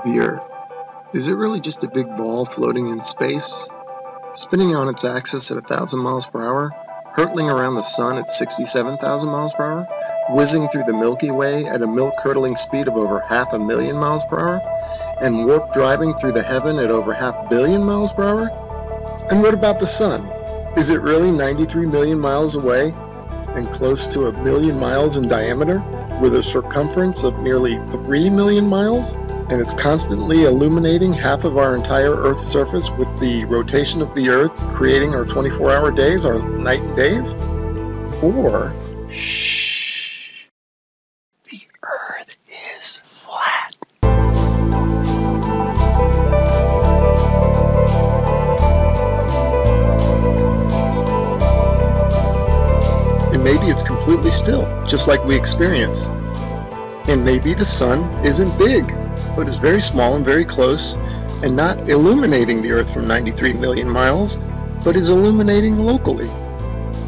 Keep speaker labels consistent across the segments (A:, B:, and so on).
A: The Earth. Is it really just a big ball floating in space? Spinning on its axis at 1,000 miles per hour? Hurtling around the sun at 67,000 miles per hour? Whizzing through the Milky Way at a milk-curdling speed of over 500,000 miles per hour? And warp driving through the heaven at over 500 million miles per hour? And what about the sun? Is it really 93 million miles away and close to 1 million miles in diameter, with a circumference of nearly 3 million miles? And it's constantly illuminating half of our entire Earth's surface with the rotation of the Earth, creating our 24-hour days, our night and days? Or, shh, the Earth is flat. And maybe it's completely still, just like we experience. And maybe the sun isn't big, but is very small and very close, and not illuminating the Earth from 93 million miles, but is illuminating locally.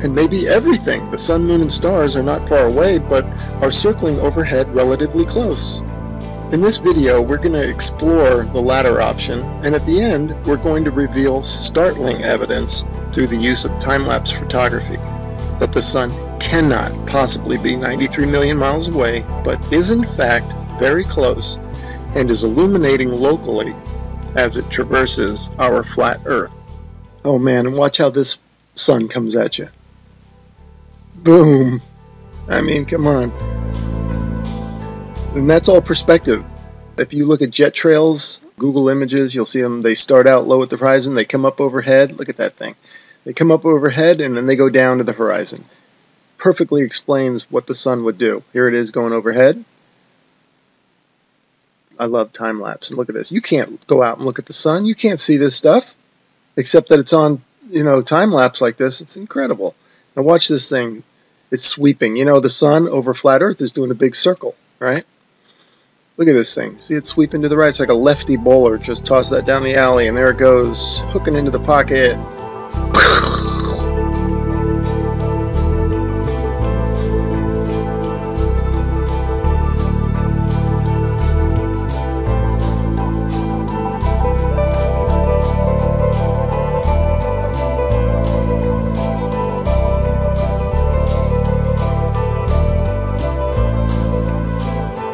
A: And maybe everything, the sun, moon, and stars, are not far away, but are circling overhead relatively close. In this video, we're going to explore the latter option, and at the end, we're going to reveal startling evidence through the use of time-lapse photography that the sun cannot possibly be 93 million miles away, but is in fact very close, and is illuminating locally as it traverses our flat Earth. Oh man, and watch how this sun comes at you. Boom! I mean, come on. And that's all perspective. If you look at jet trails, Google Images, you'll see them, they start out low at the horizon, they come up overhead. Look at that thing. They come up overhead and then they go down to the horizon. Perfectly explains what the sun would do. Here it is going overhead. I love time lapse. And look at this. You can't go out and look at the sun. You can't see this stuff, except that it's on, time lapse like this. It's incredible. Now watch this thing. It's sweeping. The sun over flat Earth is doing a big circle, right? Look at this thing. See it sweeping to the right. It's like a lefty bowler. Just toss that down the alley, and there it goes, hooking into the pocket.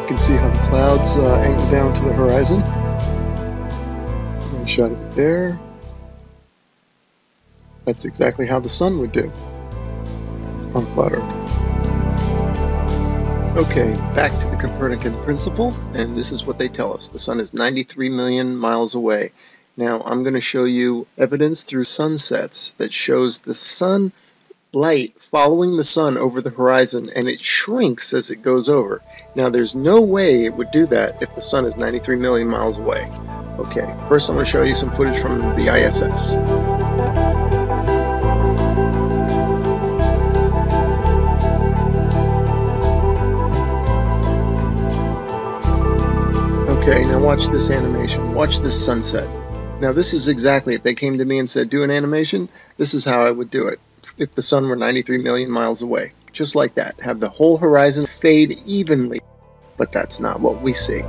A: You can see how the clouds angle down to the horizon. One shot of it there. That's exactly how the sun would do on flat Earth. Okay, back to the Copernican principle, and this is what they tell us. The sun is 93 million miles away. Now, I'm going to show you evidence through sunsets that shows the sun light following the sun over the horizon, and it shrinks as it goes over. Now, there's no way it would do that if the sun is 93 million miles away. Okay, first I'm going to show you some footage from the ISS. Okay, now watch this animation. Watch this sunset. Now this is exactly, if they came to me and said, do an animation, this is how I would do it. If the sun were 93 million miles away. Just like that. Have the whole horizon fade evenly. But that's not what we see.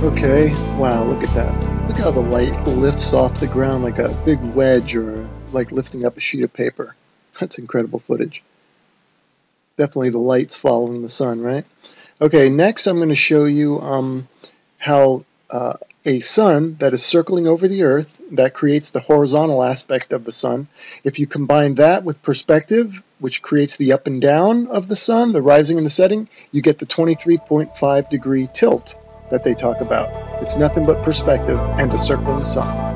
A: Okay, wow, look at that. Look how the light lifts off the ground like a big wedge, or like lifting up a sheet of paper. That's incredible footage. Definitely the light's following the sun, right? Okay, next I'm going to show you how a sun that is circling over the Earth, that creates the horizontal aspect of the sun. If you combine that with perspective, which creates the up and down of the sun, the rising and the setting, you get the 23.5 degree tilt that they talk about. It's nothing but perspective and the circling sun.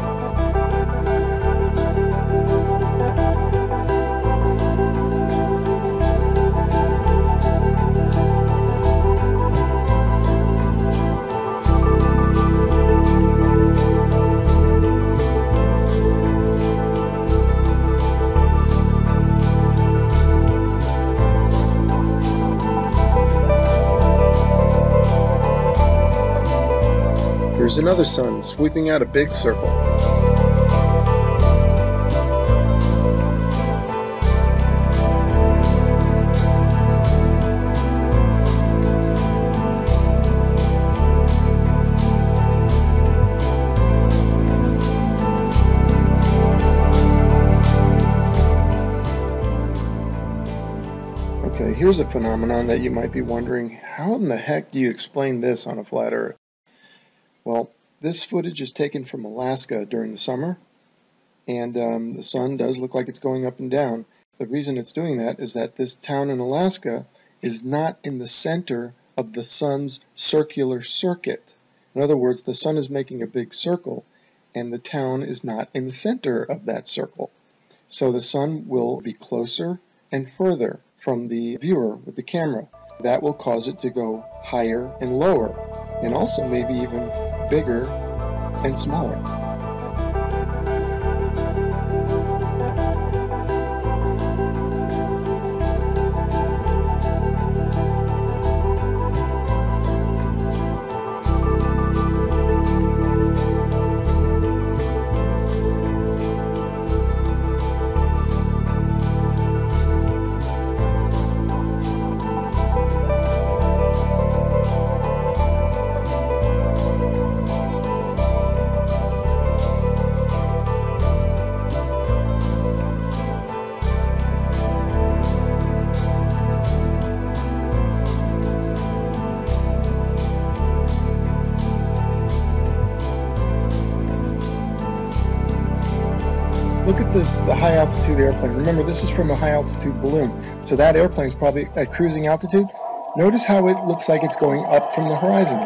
A: Here's another sun sweeping out a big circle. Okay, here's a phenomenon that you might be wondering, how in the heck do you explain this on a flat Earth? Well, this footage is taken from Alaska during the summer, and the sun does look like it's going up and down. The reason it's doing that is that this town in Alaska is not in the center of the sun's circular circuit. In other words, the sun is making a big circle, and the town is not in the center of that circle. So the sun will be closer and further from the viewer with the camera. That will cause it to go higher and lower, and also maybe even bigger and smaller. Look at the high altitude airplane. Remember, this is from a high altitude balloon, so that airplane is probably at cruising altitude. Notice how it looks like it's going up from the horizon.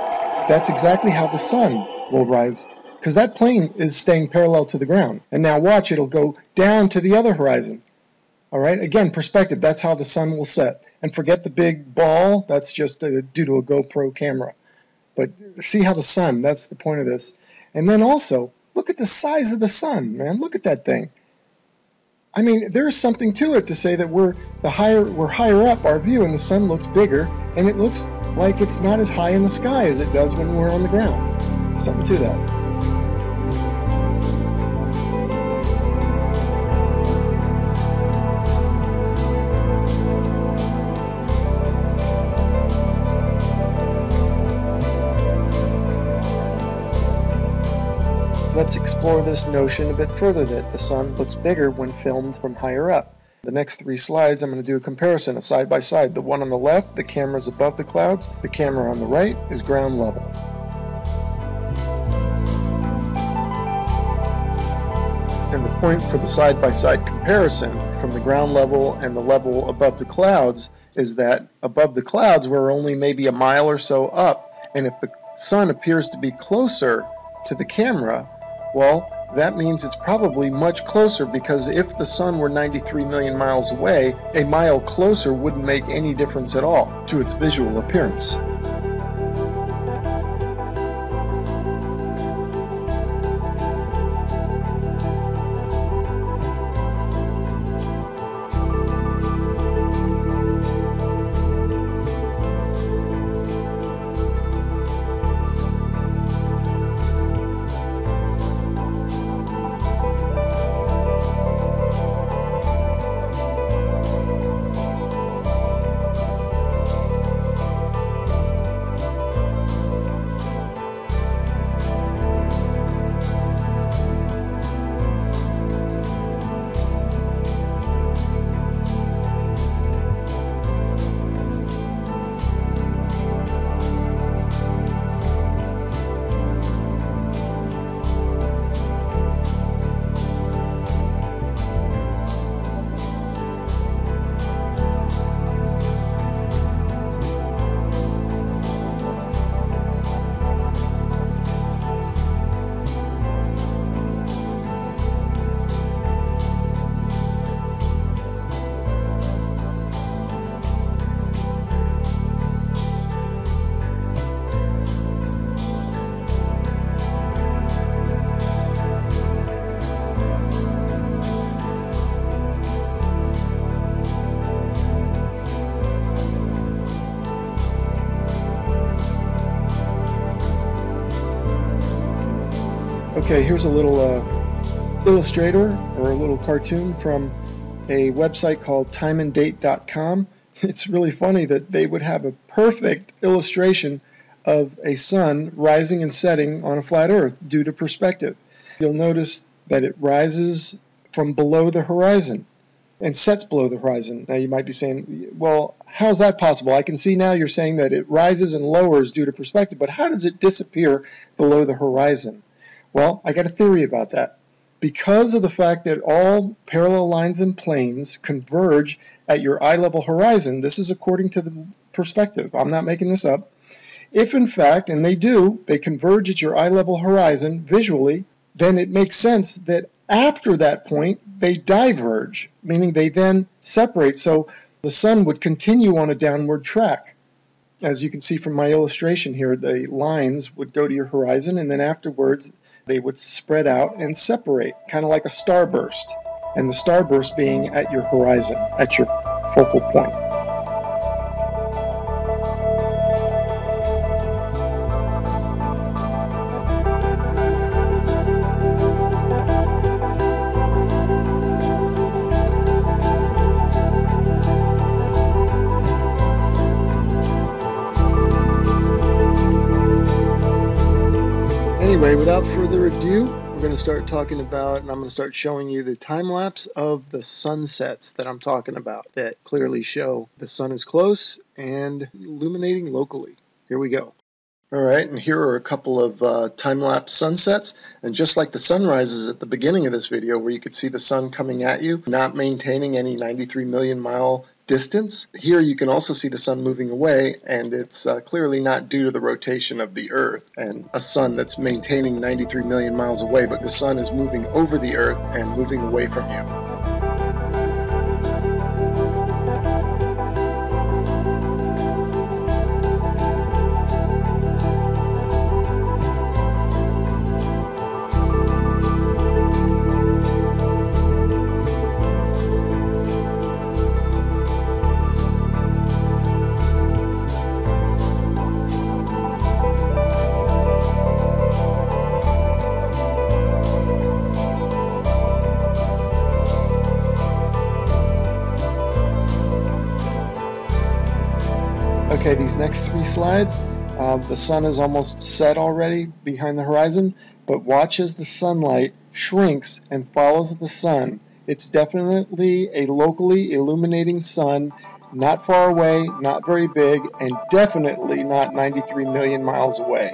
A: That's exactly how the sun will rise, because that plane is staying parallel to the ground. And now watch, it'll go down to the other horizon. All right, again, perspective, that's how the sun will set. And forget the big ball, that's just due to a GoPro camera. But see how the sun, that's the point of this. And then also, look at the size of the sun, man. Look at that thing. I mean, there's something to it to say that we're higher up our view and the sun looks bigger, and it looks like it's not as high in the sky as it does when we're on the ground. Something to that. Let's explore this notion a bit further, that the sun looks bigger when filmed from higher up. The next 3 slides, I'm going to do a comparison, a side by side. The one on the left, the camera is above the clouds. The camera on the right is ground level. And the point for the side by side comparison from the ground level and the level above the clouds is that above the clouds we're only maybe a mile or so up, and if the sun appears to be closer to the camera, well, that means it's probably much closer, because if the sun were 93 million miles away, a mile closer wouldn't make any difference at all to its visual appearance. Okay, here's a little illustrator or a little cartoon from a website called timeanddate.com. It's really funny that they would have a perfect illustration of a sun rising and setting on a flat earth due to perspective. You'll notice that it rises from below the horizon and sets below the horizon. Now you might be saying, well, how's that possible? I can see now you're saying that it rises and lowers due to perspective, but how does it disappear below the horizon? Well, I got a theory about that. Because of the fact that all parallel lines and planes converge at your eye level horizon, this is according to the perspective, I'm not making this up. If in fact, and they do, they converge at your eye level horizon visually, then it makes sense that after that point they diverge, meaning they then separate, so the sun would continue on a downward track. As you can see from my illustration here, the lines would go to your horizon and then afterwards they would spread out and separate, kind of like a starburst, and the starburst being at your horizon, at your focal point. Anyway, without further ado, we're going to start talking about, and I'm going to start showing you the time lapse of the sunsets that I'm talking about that clearly show the sun is close and illuminating locally. Here we go. Alright, and here are a couple of time-lapse sunsets, and just like the sunrises at the beginning of this video where you could see the sun coming at you, not maintaining any 93 million mile distance, here you can also see the sun moving away, and it's clearly not due to the rotation of the Earth and a sun that's maintaining 93 million miles away, but the sun is moving over the Earth and moving away from you. Okay, these next three slides, the sun is almost set already behind the horizon, but watch as the sunlight shrinks and follows the sun. It's definitely a locally illuminating sun, not far away, not very big, and definitely not 93 million miles away.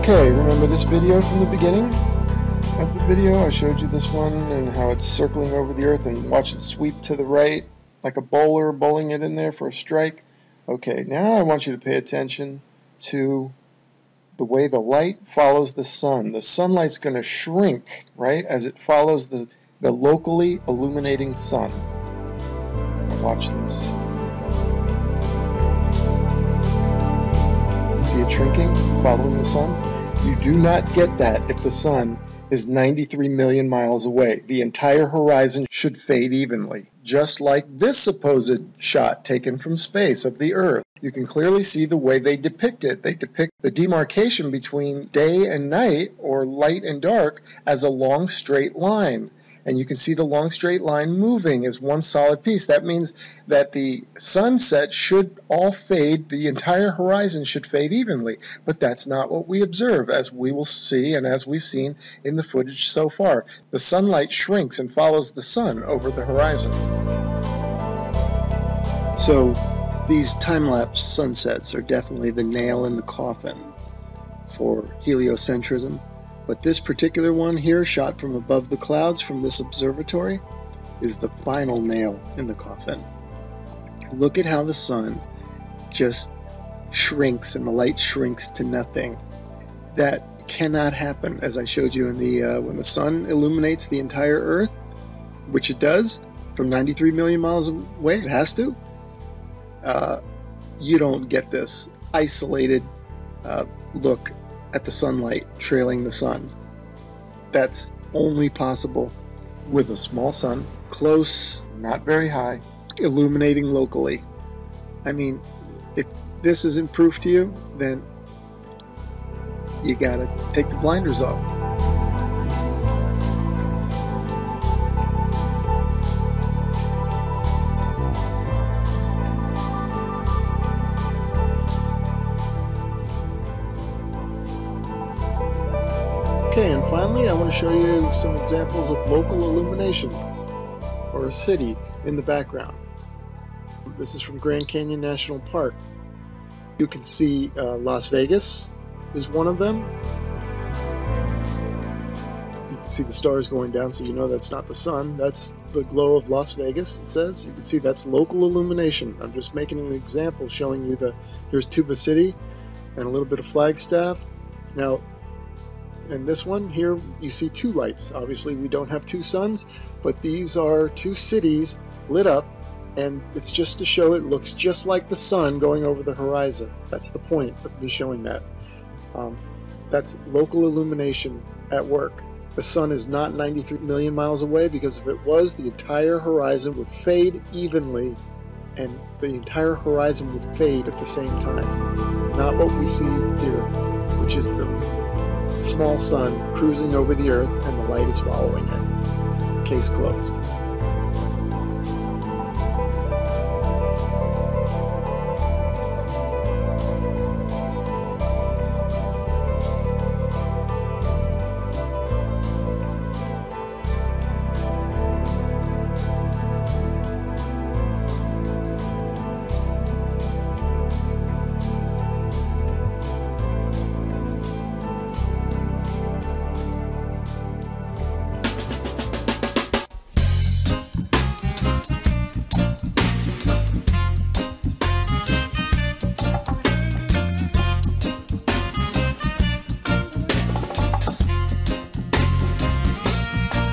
A: Okay, remember this video from the beginning of the video? I showed you this one and how it's circling over the Earth, and watch it sweep to the right like a bowler bowling it in there for a strike. Okay, now I want you to pay attention to the way the light follows the sun. The sunlight's going to shrink, right, as it follows the locally illuminating sun. Now watch this. See it shrinking, following the sun? You do not get that if the sun is 93 million miles away. The entire horizon should fade evenly, just like this supposed shot taken from space of the Earth. You can clearly see the way they depict it. They depict the demarcation between day and night, or light and dark, as a long straight line. And you can see the long straight line moving as one solid piece. That means that the sunset should all fade, the entire horizon should fade evenly. But that's not what we observe, as we will see and as we've seen in the footage so far. The sunlight shrinks and follows the sun over the horizon. So these time-lapse sunsets are definitely the nail in the coffin for heliocentrism. But this particular one here, shot from above the clouds from this observatory, is the final nail in the coffin. Look at how the sun just shrinks and the light shrinks to nothing. That cannot happen, as I showed you in the when the sun illuminates the entire Earth, which it does from 93 million miles away. It has to. You don't get this isolated look at the sunlight trailing the sun. That's only possible with a small sun, close, not very high, illuminating locally. I mean, if this isn't proof to you, then you gotta take the blinders off. Okay, and finally I want to show you some examples of local illumination, or a city in the background. This is from Grand Canyon National Park. You can see Las Vegas is one of them. You can see the stars going down, so you know that's not the sun. That's the glow of Las Vegas, it says. You can see that's local illumination. I'm just making an example showing you here's Tuba City and a little bit of Flagstaff. Now, in this one here, you see two lights. Obviously, we don't have two suns, but these are two cities lit up, and it's just to show it looks just like the sun going over the horizon. That's the point of me showing that. That's local illumination at work. The sun is not 93 million miles away, because if it was, the entire horizon would fade evenly, and the entire horizon would fade at the same time. Not what we see here, which is the small sun cruising over the Earth and the light is following it. Case closed.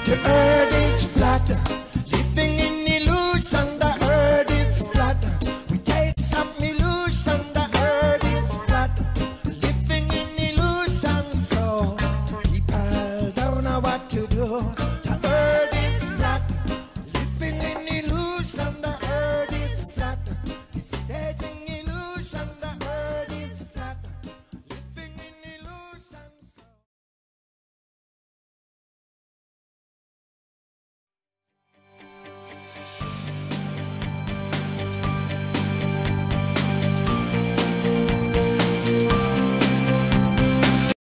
B: The earth is flat, living in illusion. The earth is flat. We take some illusion. The earth is flat, living in illusion. So people don't know what to do.